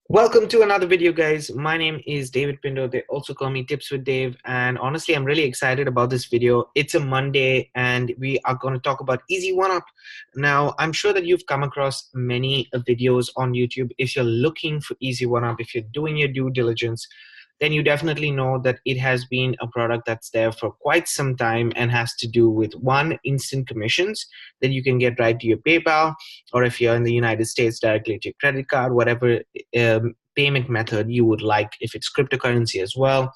Welcome to another video, guys. My name is David Pindo. They also call me Tips with Dave. And honestly, I'm really excited about this video. It's a Monday and we are going to talk about Easy1UP. Now, I'm sure that you've come across many videos on YouTube. If you're looking for Easy1UP, if you're doing your due diligence, then you definitely know that it has been a product that's there for quite some time and has to do with instant commissions that you can get right to your PayPal, or if you're in the United States, directly to your credit card, whatever payment method you would like. If it's cryptocurrency as well,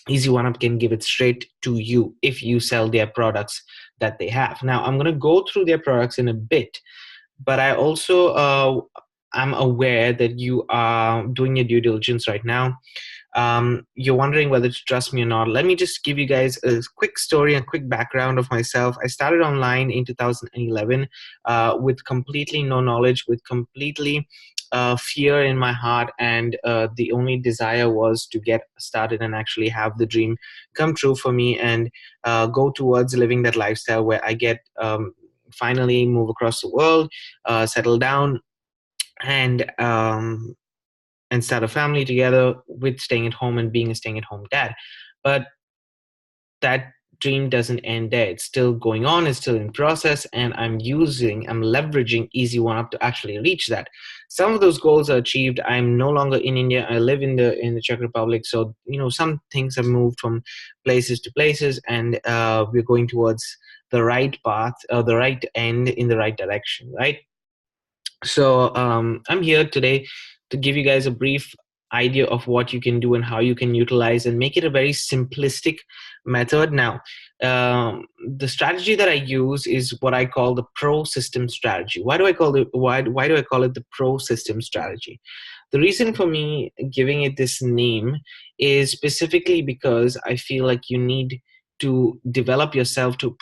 Easy1UP can give it straight to you if you sell their products that they have. Now, I'm going to go through their products in a bit, but I also I'm aware that you are doing your due diligence right now. You're wondering whether to trust me or not. Let me just give you guys a quick story and quick background of myself. I started online in 2011 with completely no knowledge, with completely fear in my heart, and the only desire was to get started and actually have the dream come true for me and go towards living that lifestyle where I get finally move across the world, settle down, and start a family together with staying at home and being a staying at home dad. But that dream doesn't end there. It's still going on, it's still in process, and I'm leveraging Easy1UP to actually reach that. Some of those goals are achieved. I'm no longer in India. I live in the Czech Republic. So, some things have moved from places to places, and we're going towards the right path, or the right end in the right direction, right? So I'm here today to give you guys a brief idea of what you can do and how you can utilize and make it a very simplistic method. Now, the strategy that I use is what I call the pro system strategy. Why do I call it the pro system strategy? The reason for me giving it this name is specifically because I feel like you need to develop yourself to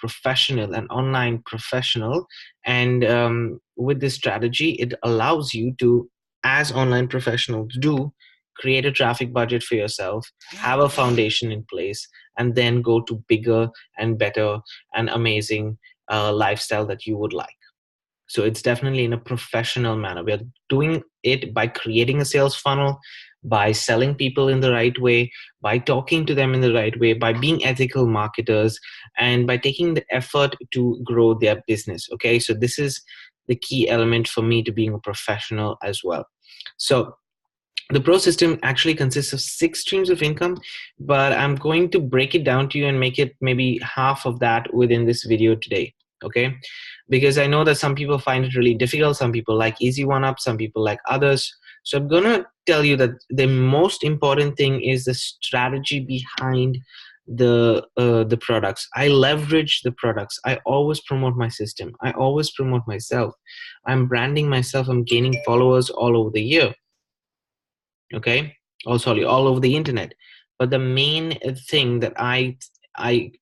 an online professional, and with this strategy, it allows you to, as online professionals do, create a traffic budget for yourself, have a foundation in place, and then go to bigger and better and amazing lifestyle that you would like. So it's definitely in a professional manner. We are doing it by creating a sales funnel, by selling people in the right way, by talking to them in the right way, by being ethical marketers, and by taking the effort to grow their business. Okay, so this is the key element for me to being a professional as well. So the pro system actually consists of 6 streams of income, but I'm going to break it down to you and make it maybe half of that within this video today. Okay, because I know that some people find it really difficult. Some people like Easy1UP, some people like others. So I'm gonna tell you that the most important thing is the strategy behind the products. I leverage the products. I always promote my system. I always promote myself. I'm branding myself. I'm gaining followers all over the year. Okay, all over the internet. But the main thing that I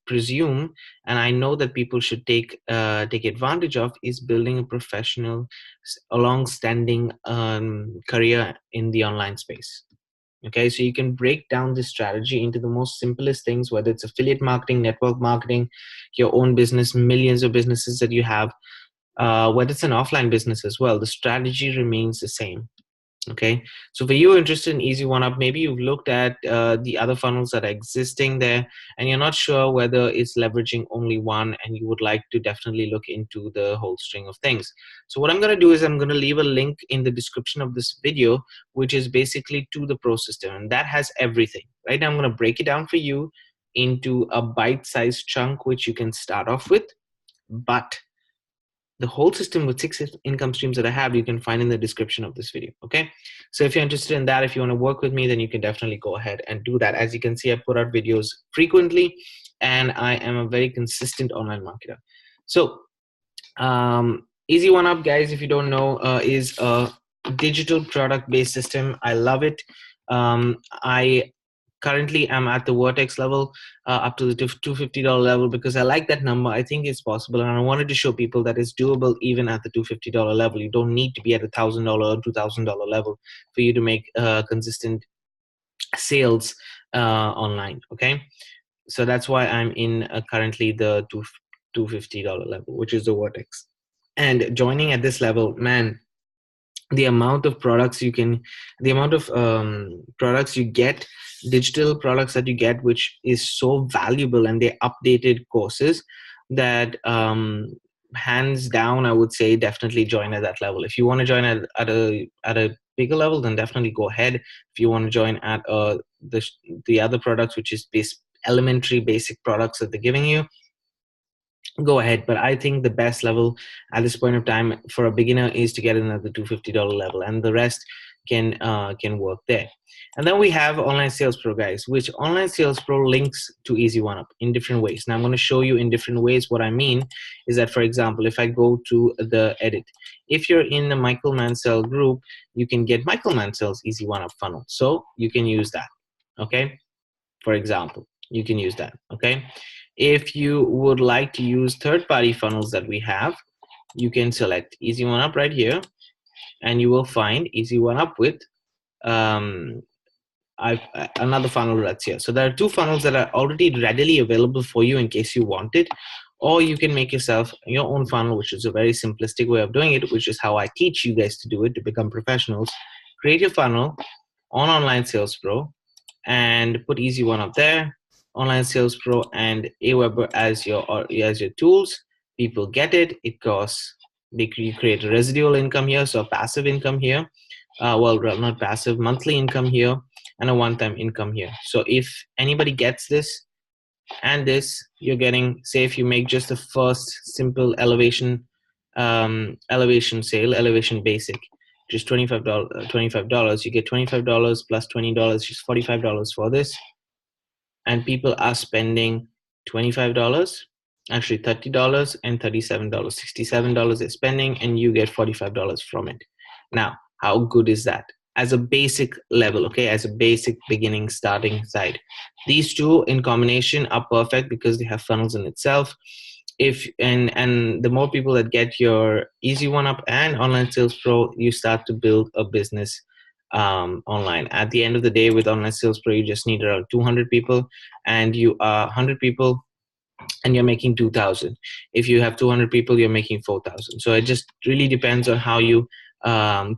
presume, and I know that people should take advantage of, is building a professional, a long-standing career in the online space. Okay, so you can break down this strategy into the most simplest things, whether it's affiliate marketing, network marketing, your own business, millions of businesses that you have, whether it's an offline business as well. The strategy remains the same. Okay, so for you interested in Easy1UP, maybe you've looked at the other funnels that are existing there, and you're not sure whether it's leveraging only one, and you would like to definitely look into the whole string of things. So what I'm going to do is I'm going to leave a link in the description of this video, which is basically to the pro system, and that has everything. Right now I'm going to break it down for you into a bite-sized chunk, which you can start off with, but the whole system with 6 income streams that I have, you can find in the description of this video. Okay, so if you're interested in that, if you want to work with me, then you can definitely go ahead and do that. As you can see, I put out videos frequently, and I am a very consistent online marketer. So Easy1UP, guys, if you don't know, is a digital product based system. I love it. I currently am at the vertex level, up to the $250 level, because I like that number. I think it's possible, and I wanted to show people that it's doable even at the $250 level. You don't need to be at a $1,000 or $2,000 level for you to make consistent sales online. Okay, so that's why I'm in currently the $250 level, which is the vertex. And joining at this level, man, the amount of products you can, the amount of products you get, digital products that you get, which is so valuable, and they're updated courses that hands down, I would say definitely join at that level. If you want to join at a bigger level, then definitely go ahead. If you want to join at the other products, which is elementary basic products that they're giving you, go ahead. But I think the best level at this point of time for a beginner is to get in at the $250 level, and the rest can work there. And then we have Online Sales Pro, guys, which Online Sales Pro links to Easy1UP in different ways. Now I'm going to show you in different ways. What I mean is that, for example, if I go to the edit, if you're in the Michael Mansell group, you can get Michael Mansell's Easy1UP funnel, so you can use that. Okay, for example, you can use that. Okay, if you would like to use third-party funnels that we have, you can select Easy1UP right here, and you will find Easy1UP with another funnel that's here. So there are two funnels that are already readily available for you in case you want it, or you can make yourself your own funnel, which is a very simplistic way of doing it, which is how I teach you guys to do it to become professionals. Create your funnel on Online Sales Pro and put Easy1UP there, Online Sales Pro and Aweber as your tools. People get it. It costs. You create a residual income here, so a passive income here. Well, not passive, monthly income here, and a one-time income here. So if anybody gets this and this, you're getting, say, if you make just the first simple elevation sale, elevation basic, just $25, you get $25 plus $20, just $45 for this. And people are spending $25, actually $30 and $37, $67 they're spending, and you get $45 from it. Now, how good is that? As a basic level, okay, as a basic beginning starting side. These two in combination are perfect because they have funnels in itself. And the more people that get your Easy1UP and Online Sales Pro, you start to build a business online. At the end of the day, with Online Sales Pro, you just need around 200 people, and you are 100 people and you're making 2,000. If you have 200 people, you're making 4,000. So it just really depends on how you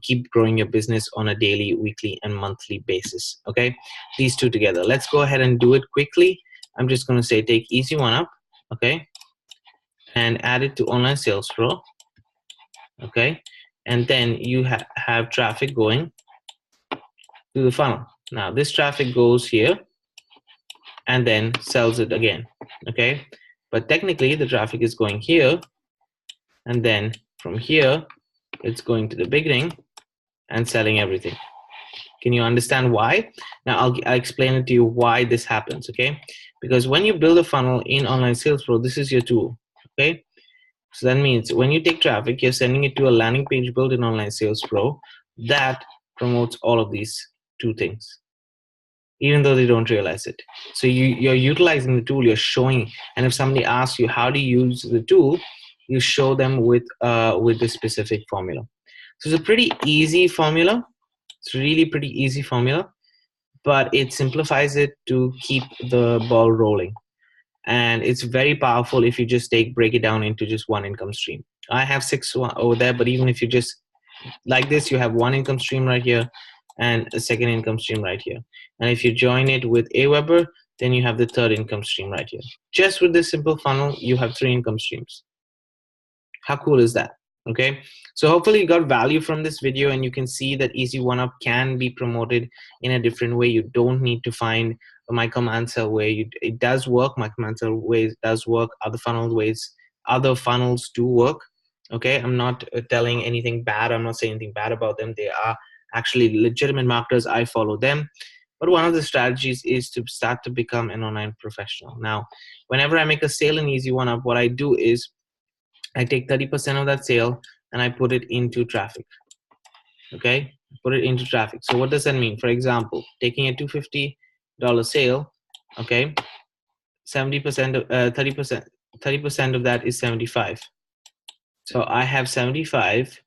keep growing your business on a daily, weekly, and monthly basis. Okay, these two together. Let's go ahead and do it quickly. I'm just going to say take Easy1UP, okay, and add it to Online Sales Pro, okay, and then you have traffic going to the funnel. Now this traffic goes here and then sells it again, okay, but technically the traffic is going here, and then from here it's going to the beginning and selling everything. Can you understand why? Now I'll explain it to you why this happens, okay? Because when you build a funnel in Online Sales Pro, this is your tool, okay? So that means when you take traffic, you're sending it to a landing page built in Online Sales Pro that promotes all of these two things, even though they don't realize it. So you're utilizing the tool, you're showing, and if somebody asks you how to use the tool, you show them with this specific formula. So it's a pretty easy formula. It's really pretty easy formula, but it simplifies it to keep the ball rolling. And it's very powerful if you just break it down into just one income stream. I have 6 over there, but even if you just like this, you have one income stream right here and a second income stream right here. And if you join it with Aweber, then you have the third income stream right here. Just with this simple funnel, you have 3 income streams. How cool is that? Okay, so hopefully you got value from this video, and you can see that Easy1UP can be promoted in a different way. You don't need to find a Michael Mansell way. It does work. Michael Mansell ways does work. Other funnels do work. Okay, I'm not telling anything bad. I'm not saying anything bad about them. They are actually legitimate marketers. I follow them. But one of the strategies is to start to become an online professional. Now, whenever I make a sale in Easy1UP, what I do is I take 30% of that sale and I put it into traffic. Okay, put it into traffic. So what does that mean? For example, taking a $250 sale, okay, 70% of 30% of that is 75. So I have 75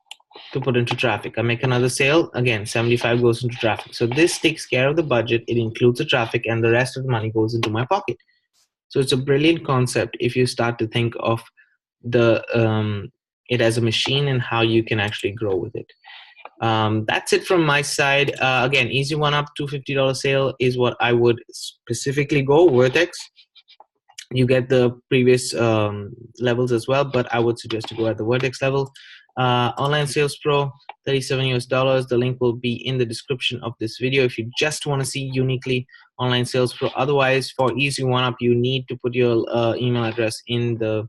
to put into traffic. I make another sale, again 75 goes into traffic. So this takes care of the budget. It includes the traffic, and the rest of the money goes into my pocket. So it's a brilliant concept if you start to think of it as a machine and how you can actually grow with it. That's it from my side. Again, Easy1UP $250 sale is what I would specifically go. Vertex, you get the previous levels as well, but I would suggest to go at the Vertex level. Online Sales Pro, $37 US. The link will be in the description of this video if you just want to see uniquely Online Sales Pro. Otherwise, for Easy1UP, you need to put your email address in the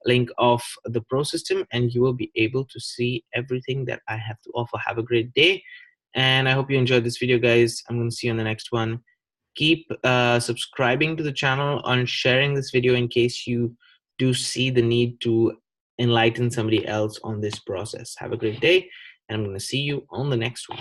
link of the Pro system, and you will be able to see everything that I have to offer. Have a great day, and I hope you enjoyed this video, guys. I'm going to see you on the next one. Keep subscribing to the channel and sharing this video in case you do see the need to enlighten somebody else on this process. Have a great day, and I'm going to see you on the next one.